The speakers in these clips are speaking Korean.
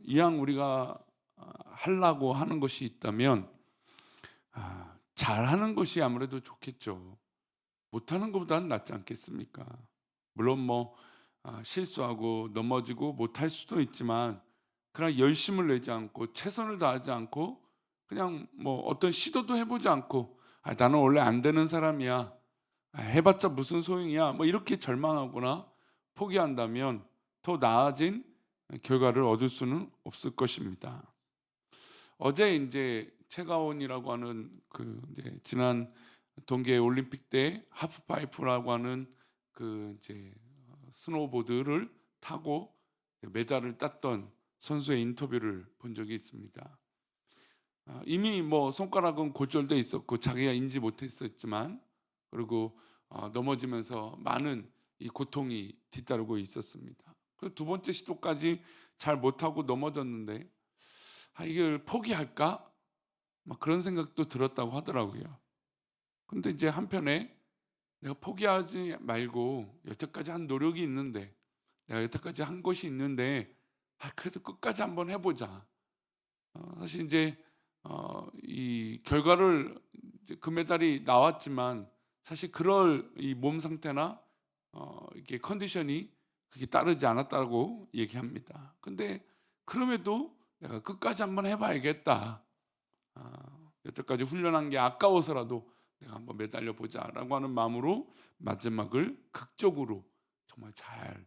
이왕 우리가 하려고 하는 것이 있다면 잘하는 것이 아무래도 좋겠죠. 못하는 것보다는 낫지 않겠습니까? 물론 실수하고 넘어지고 못할 수도 있지만, 그러나 열심을 내지 않고 최선을 다하지 않고 그냥 어떤 시도도 해보지 않고 나는 원래 안 되는 사람이야, 해봤자 무슨 소용이야, 이렇게 절망하거나 포기한다면 더 나아진 결과를 얻을 수는 없을 것입니다. 어제 이제 체가온이라고 하는 이제 지난 동계 올림픽 때 하프파이프라고 하는 이제 스노보드를 타고 메달을 땄던 선수의 인터뷰를 본 적이 있습니다. 이미 손가락은 골절돼 있었고 자기가 인지 못했었지만, 그리고 넘어지면서 많은 이 고통이 뒤따르고 있었습니다. 그래서 두 번째 시도까지 잘 못하고 넘어졌는데 이걸 포기할까? 막 그런 생각도 들었다고 하더라고요. 근데 이제 한편에 내가 포기하지 말고 여태까지 한 노력이 있는데, 내가 여태까지 한 것이 있는데 그래도 끝까지 한번 해보자. 사실 이제 이 결과를 이제 금메달이 나왔지만 사실 그럴 이 몸 상태나 이게 컨디션이 그게 따르지 않았다고 얘기합니다. 근데 그럼에도 내가 끝까지 한번 해봐야겠다. 여태까지 훈련한 게 아까워서라도 내가 한번 매달려 보자라고 하는 마음으로 마지막을 극적으로 정말 잘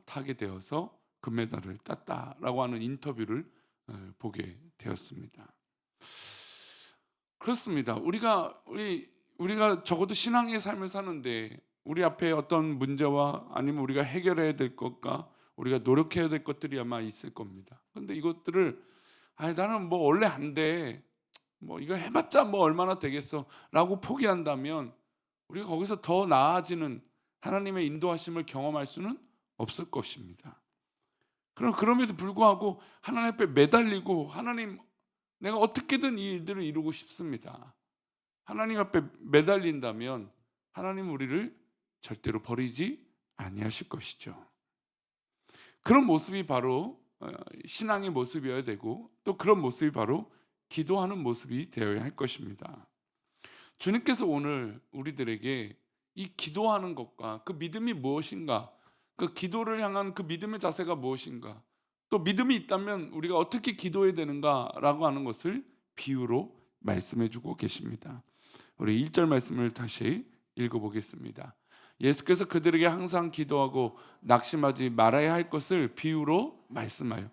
타게 되어서 금메달을 땄다라고 하는 인터뷰를 보게 되었습니다. 그렇습니다. 우리가 적어도 신앙의 삶을 사는데 우리 앞에 어떤 문제와 아니면 우리가 해결해야 될 것과 우리가 노력해야 될 것들이 아마 있을 겁니다. 그런데 이것들을 나는 원래 안 돼, 이거 해봤자 얼마나 되겠어라고 포기한다면 우리가 거기서 더 나아지는 하나님의 인도하심을 경험할 수는 없을 것입니다. 그럼에도 불구하고 하나님 앞에 매달리고, 하나님, 내가 어떻게든 이 일들을 이루고 싶습니다. 하나님 앞에 매달린다면 하나님 우리를 절대로 버리지 아니하실 것이죠. 그런 모습이 바로 신앙의 모습이어야 되고, 또 그런 모습이 바로 기도하는 모습이 되어야 할 것입니다. 주님께서 오늘 우리들에게 이 기도하는 것과 그 믿음이 무엇인가, 그 기도를 향한 그 믿음의 자세가 무엇인가, 또 믿음이 있다면 우리가 어떻게 기도해야 되는가라고 하는 것을 비유로 말씀해 주고 계십니다. 우리 1절 말씀을 다시 읽어보겠습니다. 예수께서 그들에게 항상 기도하고 낙심하지 말아야 할 것을 비유로 말씀하여,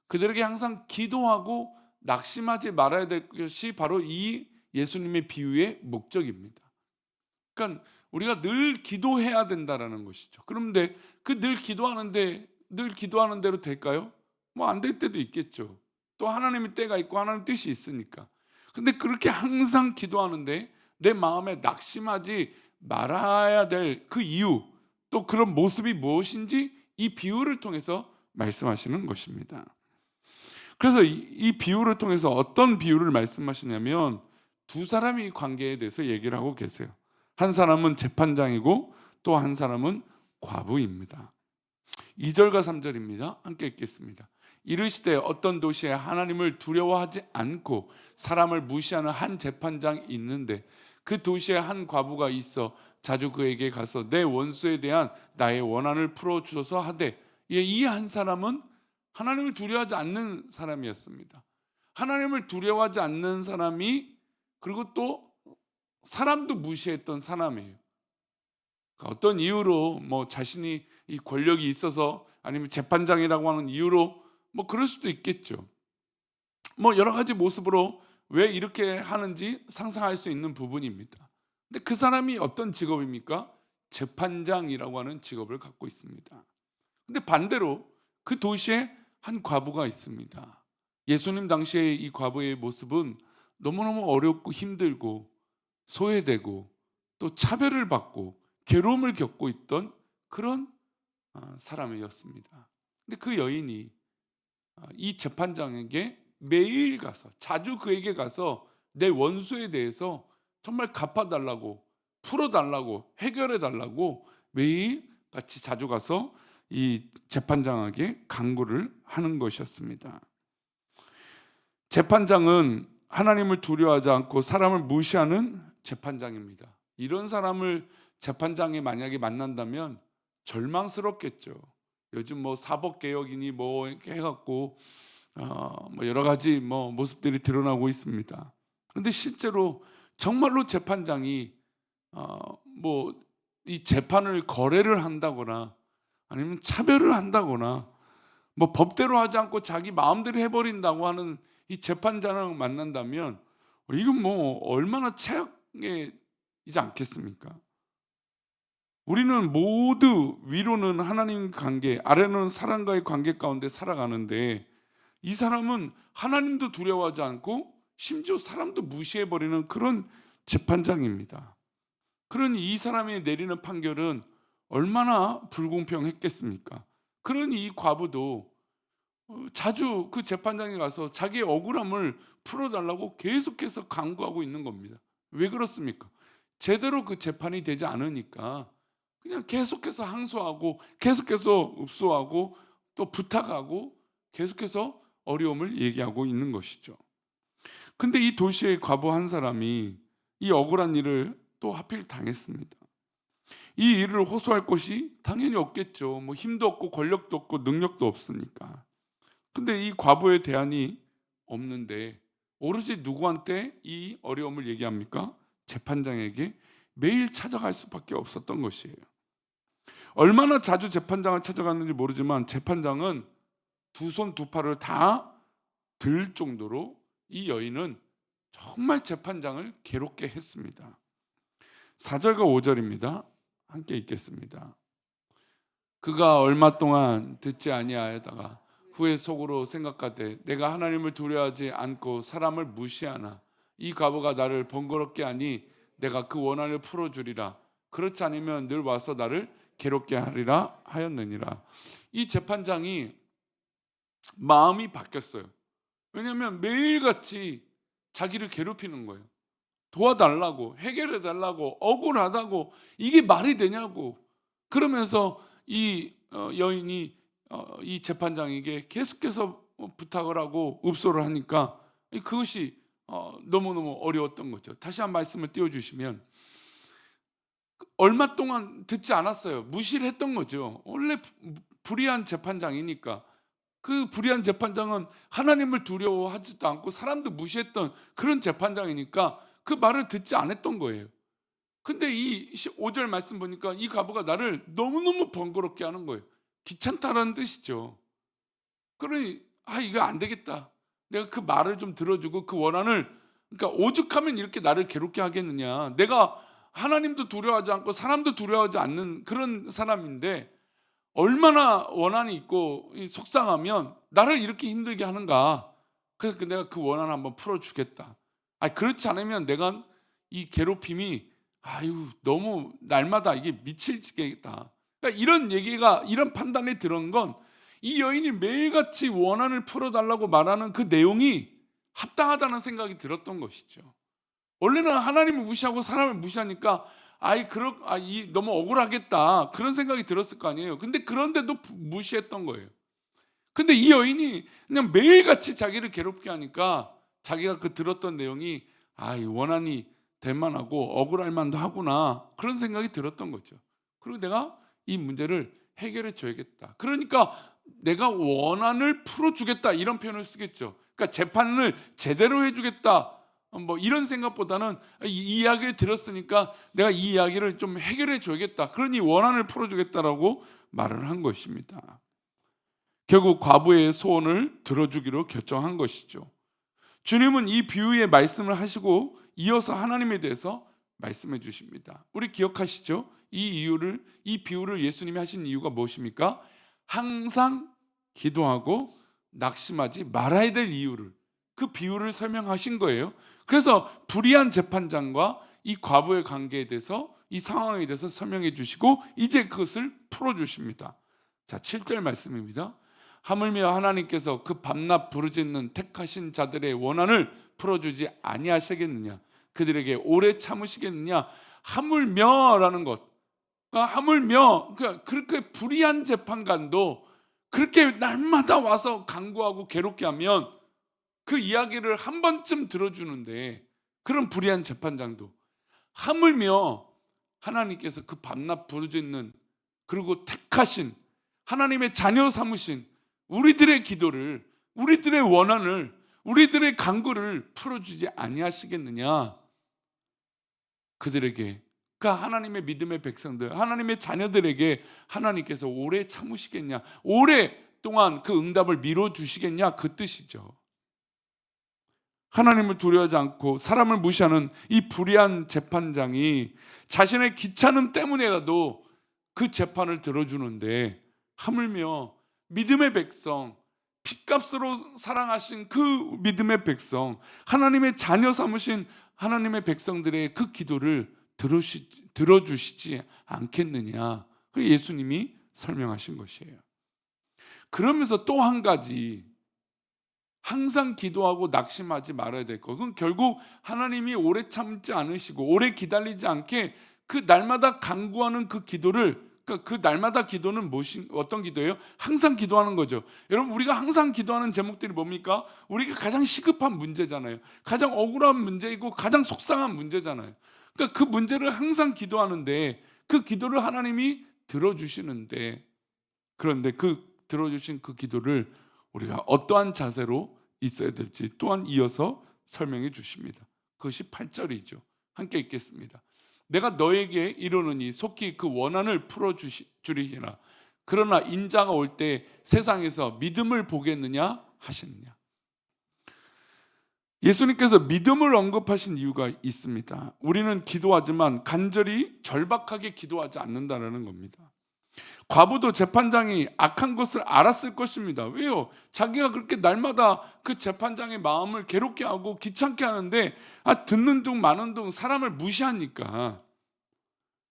그들에게 항상 기도하고 낙심하지 말아야 될 것이 바로 이 예수님의 비유의 목적입니다. 그러니까 우리가 늘 기도해야 된다라는 것이죠. 그런데 늘 기도하는 대로 될까요? 안 될 때도 있겠죠. 또 하나님의 때가 있고 하나님 뜻이 있으니까. 근데 그렇게 항상 기도하는데 내 마음에 낙심하지 말아야 될 그 이유, 또 그런 모습이 무엇인지 이 비유를 통해서 말씀하시는 것입니다. 그래서 이 비유를 통해서 어떤 비유를 말씀하시냐면 두 사람의 관계에 대해서 얘기를 하고 계세요. 한 사람은 재판장이고 또 한 사람은 과부입니다. 2절과 3절입니다. 함께 읽겠습니다. 이르시되 어떤 도시에 하나님을 두려워하지 않고 사람을 무시하는 한 재판장이 있는데, 그 도시에 한 과부가 있어 자주 그에게 가서 내 원수에 대한 나의 원한을 풀어주소서 하되, 이 한 사람은 하나님을 두려워하지 않는 사람이었습니다. 하나님을 두려워하지 않는 사람이, 그리고 또 사람도 무시했던 사람이에요. 그러니까 어떤 이유로 자신이 이 권력이 있어서, 아니면 재판장이라고 하는 이유로 그럴 수도 있겠죠. 여러 가지 모습으로 왜 이렇게 하는지 상상할 수 있는 부분입니다. 근데 그 사람이 어떤 직업입니까? 재판장이라고 하는 직업을 갖고 있습니다. 근데 반대로 그 도시에 한 과부가 있습니다. 예수님 당시에 이 과부의 모습은 너무너무 어렵고 힘들고 소외되고 또 차별을 받고 괴로움을 겪고 있던 그런 사람이었습니다. 근데 그 여인이 이 재판장에게 매일 가서, 자주 그에게 가서 내 원수에 대해서 정말 갚아달라고, 풀어달라고, 해결해달라고 매일 같이 자주 가서 이 재판장에게 간구를 하는 것이었습니다. 재판장은 하나님을 두려워하지 않고 사람을 무시하는 재판장입니다. 이런 사람을 재판장에 만약에 만난다면 절망스럽겠죠. 요즘 뭐 사법개혁이니 뭐 이렇게 해갖고 뭐 여러 가지 뭐 모습들이 드러나고 있습니다. 그런데 실제로 정말로 재판장이 뭐 이 재판을 거래를 한다거나 아니면 차별을 한다거나 뭐 법대로 하지 않고 자기 마음대로 해버린다고 하는 이 재판장을 만난다면 이건 뭐 얼마나 최악이지 않겠습니까? 우리는 모두 위로는 하나님 관계, 아래는 사람과의 관계 가운데 살아가는데 이 사람은 하나님도 두려워하지 않고 심지어 사람도 무시해버리는 그런 재판장입니다. 그러니 이 사람이 내리는 판결은 얼마나 불공평했겠습니까? 그러니 이 과부도 자주 그 재판장에 가서 자기의 억울함을 풀어달라고 계속해서 간구하고 있는 겁니다. 왜 그렇습니까? 제대로 그 재판이 되지 않으니까 그냥 계속해서 항소하고 계속해서 읍소하고 또 부탁하고 계속해서 어려움을 얘기하고 있는 것이죠. 근데 이 도시의 과부 한 사람이 이 억울한 일을 또 하필 당했습니다. 이 일을 호소할 곳이 당연히 없겠죠. 뭐 힘도 없고 권력도 없고 능력도 없으니까. 근데 이 과부의 대안이 없는데 오로지 누구한테 이 어려움을 얘기합니까? 재판장에게 매일 찾아갈 수밖에 없었던 것이에요. 얼마나 자주 재판장을 찾아갔는지 모르지만 재판장은 두 손 두 팔을 다 들 정도로 이 여인은 정말 재판장을 괴롭게 했습니다. 4절과 5절입니다. 함께 읽겠습니다. 그가 얼마 동안 듣지 아니하다가 후에 속으로 생각하되 내가 하나님을 두려워하지 않고 사람을 무시하나 이 과부가 나를 번거롭게 하니 내가 그 원한을 풀어주리라. 그렇지 않으면 늘 와서 나를 괴롭게 하리라 하였느니라. 이 재판장이 마음이 바뀌었어요. 왜냐하면 매일같이 자기를 괴롭히는 거예요. 도와달라고, 해결해달라고, 억울하다고, 이게 말이 되냐고. 그러면서 이 여인이 이 재판장에게 계속해서 부탁을 하고 읍소를 하니까 그것이 너무너무 어려웠던 거죠. 다시 한 말씀을 띄워주시면 얼마 동안 듣지 않았어요. 무시를 했던 거죠. 원래 불의한 재판장이니까. 그 불의한 재판장은 하나님을 두려워하지도 않고 사람도 무시했던 그런 재판장이니까 그 말을 듣지 않았던 거예요. 근데 이 5절 말씀 보니까 이 과부가 나를 너무너무 번거롭게 하는 거예요. 귀찮다라는 뜻이죠. 그러니 이거 안 되겠다. 내가 그 말을 좀 들어주고 그 원한을, 그러니까 오죽하면 이렇게 나를 괴롭게 하겠느냐. 내가 하나님도 두려워하지 않고 사람도 두려워하지 않는 그런 사람인데 얼마나 원한이 있고 속상하면 나를 이렇게 힘들게 하는가. 그래서 내가 그 원한을 한번 풀어주겠다. 그렇지 않으면 내가 이 괴롭힘이 너무 날마다 이게 미칠지겠다. 그러니까 이런 얘기가, 이런 판단이 들은 건 이 여인이 매일같이 원한을 풀어달라고 말하는 그 내용이 합당하다는 생각이 들었던 것이죠. 원래는 하나님을 무시하고 사람을 무시하니까 너무 억울하겠다 그런 생각이 들었을 거 아니에요. 근데 그런데도 무시했던 거예요. 근데 이 여인이 그냥 매일같이 자기를 괴롭게 하니까 자기가 그 들었던 내용이 원한이 될 만하고 억울할 만도 하구나 그런 생각이 들었던 거죠. 그리고 내가 이 문제를 해결해 줘야겠다. 그러니까 내가 원한을 풀어주겠다 이런 표현을 쓰겠죠. 그러니까 재판을 제대로 해주겠다 뭐 이런 생각보다는 이 이야기를 들었으니까 내가 이 이야기를 좀 해결해 줘야겠다. 그러니 원한을 풀어주겠다라고 말을 한 것입니다. 결국 과부의 소원을 들어주기로 결정한 것이죠. 주님은 이 비유의 말씀을 하시고 이어서 하나님에 대해서 말씀해 주십니다. 우리 기억하시죠? 이 비유를 예수님이 하신 이유가 무엇입니까? 항상 기도하고 낙심하지 말아야 될 이유를, 그 비유를 설명하신 거예요. 그래서 불의한 재판장과 이 과부의 관계에 대해서, 이 상황에 대해서 설명해 주시고 이제 그것을 풀어 주십니다. 자, 7절 말씀입니다. 하물며 하나님께서 그 밤낮 부르짖는 택하신 자들의 원한을 풀어주지 아니하시겠느냐, 그들에게 오래 참으시겠느냐. 하물며라는 것, 하물며 그렇게 불의한 재판관도 그렇게 날마다 와서 간구하고 괴롭게 하면 그 이야기를 한 번쯤 들어주는데, 그런 불의한 재판장도 하물며 하나님께서 그 밤낮 부르짖는, 그리고 택하신 하나님의 자녀 삼으신 우리들의 기도를, 우리들의 원한을, 우리들의 간구를 풀어주지 아니하시겠느냐. 그들에게, 그러니까 하나님의 믿음의 백성들, 하나님의 자녀들에게 하나님께서 오래 참으시겠냐, 오랫동안 그 응답을 미뤄주시겠냐, 그 뜻이죠. 하나님을 두려워하지 않고 사람을 무시하는 이 불의한 재판장이 자신의 귀찮음 때문에라도 그 재판을 들어주는데, 하물며 믿음의 백성, 핏값으로 사랑하신 그 믿음의 백성, 하나님의 자녀 삼으신 하나님의 백성들의 그 기도를 들어주시지 않겠느냐, 예수님이 설명하신 것이에요. 그러면서 또 한 가지, 항상 기도하고 낙심하지 말아야 될 것, 그건 결국 하나님이 오래 참지 않으시고 오래 기다리지 않게 그 날마다 간구하는 그 기도를, 그 날마다 기도는 어떤 기도예요? 항상 기도하는 거죠. 여러분, 우리가 항상 기도하는 제목들이 뭡니까? 우리가 가장 시급한 문제잖아요. 가장 억울한 문제이고 가장 속상한 문제잖아요. 그러니까 그 문제를 항상 기도하는데, 그 기도를 하나님이 들어주시는데, 그런데 그 들어주신 그 기도를 우리가 어떠한 자세로 있어야 될지 또한 이어서 설명해 주십니다. 그것이 8절이죠. 함께 읽겠습니다. 내가 너에게 이르노니 속히 그 원한을 풀어주리이나 그러나 인자가 올 때 세상에서 믿음을 보겠느냐 하시느냐. 예수님께서 믿음을 언급하신 이유가 있습니다. 우리는 기도하지만 간절히 절박하게 기도하지 않는다는 겁니다. 과부도 재판장이 악한 것을 알았을 것입니다. 왜요? 자기가 그렇게 날마다 그 재판장의 마음을 괴롭게 하고 귀찮게 하는데, 듣는 둥 마는 둥 사람을 무시하니까,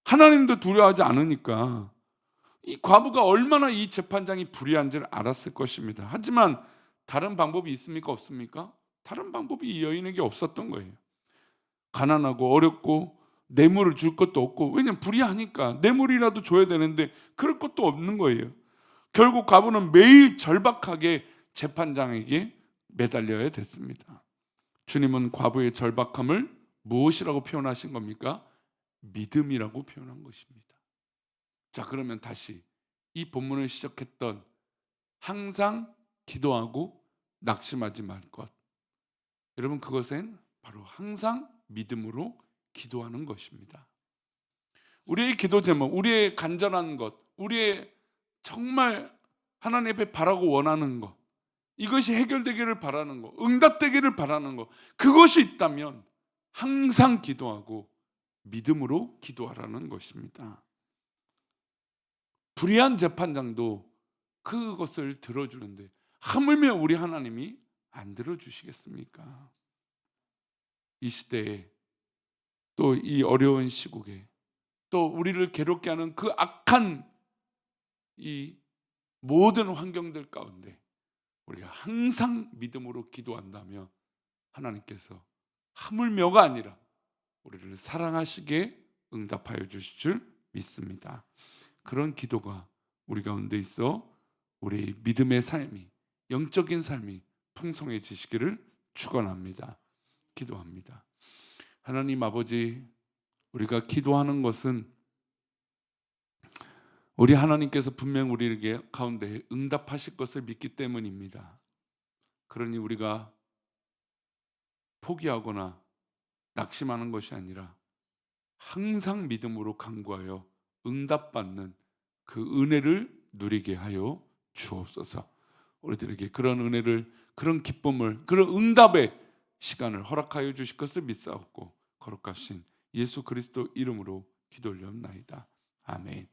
하나님도 두려워하지 않으니까 이 과부가 얼마나 이 재판장이 불의한지를 알았을 것입니다. 하지만 다른 방법이 있습니까? 없습니까? 다른 방법이 이 여인에게 없었던 거예요. 가난하고 어렵고 뇌물을 줄 것도 없고, 왜냐면 불의하니까 뇌물이라도 줘야 되는데 그럴 것도 없는 거예요. 결국 과부는 매일 절박하게 재판장에게 매달려야 됐습니다. 주님은 과부의 절박함을 무엇이라고 표현하신 겁니까? 믿음이라고 표현한 것입니다. 자, 그러면 다시 이 본문을 시작했던 항상 기도하고 낙심하지 말 것, 여러분, 그것은 바로 항상 믿음으로 기도하는 것입니다. 우리의 기도 제목, 우리의 간절한 것, 우리의 정말 하나님 앞에 바라고 원하는 것, 이것이 해결되기를 바라는 것, 응답되기를 바라는 것, 그것이 있다면 항상 기도하고 믿음으로 기도하라는 것입니다. 불의한 재판장도 그것을 들어주는데 하물며 우리 하나님이 안 들어주시겠습니까? 이 시대에, 또 이 어려운 시국에, 또 우리를 괴롭게 하는 그 악한 이 모든 환경들 가운데 우리가 항상 믿음으로 기도한다면 하나님께서 하물며가 아니라 우리를 사랑하시게 응답하여 주실 줄 믿습니다. 그런 기도가 우리 가운데 있어 우리 믿음의 삶이, 영적인 삶이 풍성해지시기를 축원합니다. 기도합니다. 하나님 아버지, 우리가 기도하는 것은 우리 하나님께서 분명 우리에게 가운데 응답하실 것을 믿기 때문입니다. 그러니 우리가 포기하거나 낙심하는 것이 아니라 항상 믿음으로 간구하여 응답받는 그 은혜를 누리게 하여 주옵소서. 우리들에게 그런 은혜를, 그런 기쁨을, 그런 응답의 시간을 허락하여 주실 것을 믿사옵고 거룩하신 예수 그리스도 이름으로 기도 올려옵나이다. 아멘.